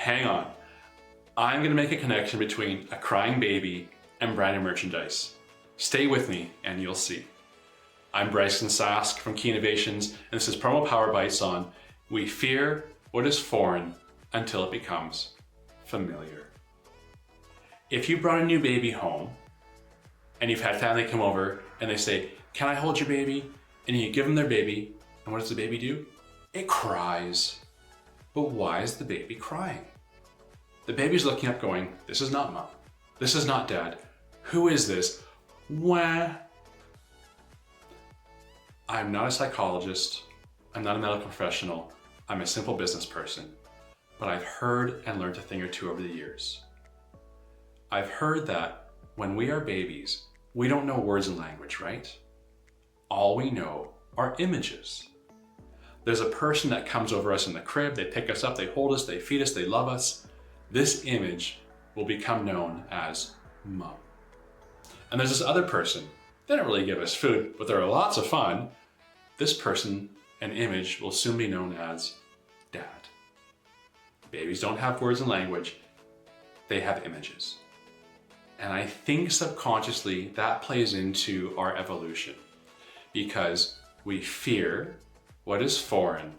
hang on. I'm gonna make a connection between a crying baby and branded merchandise. Stay with me and you'll see. I'm Bryson Sask from Key Innovations, and this is Promo Power Bites on We Fear What is Foreign Until It Becomes Familiar. If you brought a new baby home and you've had family come over and they say, "Can I hold your baby?" and you give them their baby, and what does the baby do? It cries. But why is the baby crying? The baby's looking up going, "This is not mom. This is not dad. Who is this? Wah." I'm not a psychologist. I'm not a medical professional. I'm a simple business person. But I've heard and learned a thing or two over the years. I've heard that when we are babies, we don't know words and language, right? All we know are images. There's a person that comes over us in the crib, they pick us up, they hold us, they feed us, they love us. This image will become known as mom. And there's this other person. They don't really give us food, but they're lots of fun. This person and image will soon be known as dad. Babies don't have words and language. They have images. And I think subconsciously that plays into our evolution because we fear what is foreign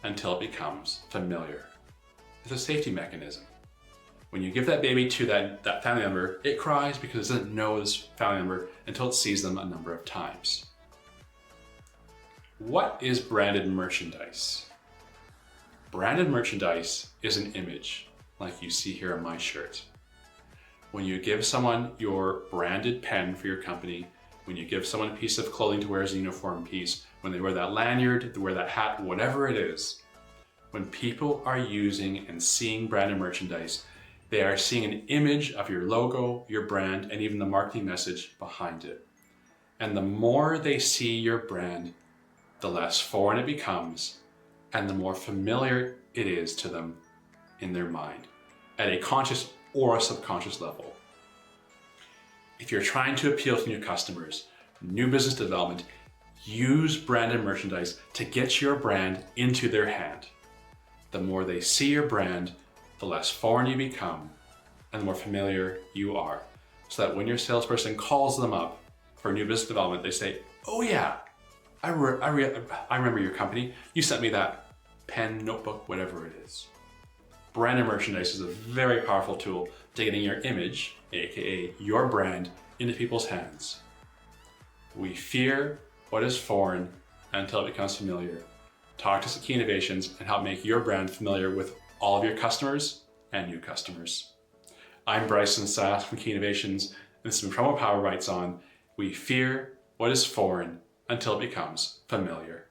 until it becomes familiar. It's a safety mechanism. When you give that baby to that family member, it cries because it doesn't know this family member until it sees them a number of times. What is branded merchandise? Branded merchandise is an image, like you see here on my shirt. When you give someone your branded pen for your company, when you give someone a piece of clothing to wear as a uniform piece, when they wear that lanyard, they wear that hat, whatever it is, when people are using and seeing branded merchandise, they are seeing an image of your logo, your brand, and even the marketing message behind it. And the more they see your brand, the less foreign it becomes, and the more familiar it is to them in their mind, at a conscious or a subconscious level. If you're trying to appeal to new customers, new business development, use branded merchandise to get your brand into their hand. The more they see your brand, the less foreign you become and the more familiar you are. So that when your salesperson calls them up for new business development, they say, "Oh yeah, I remember your company. You sent me that pen, notebook, whatever it is." Branded merchandise is a very powerful tool to getting your image, aka your brand, into people's hands. We fear what is foreign until it becomes familiar. Talk to us at Key Innovations and help make your brand familiar with all of your customers and new customers. I'm Bryson Sask from Key Innovations, and this has been Promo Power Bites on We Fear What is Foreign Until It Becomes Familiar.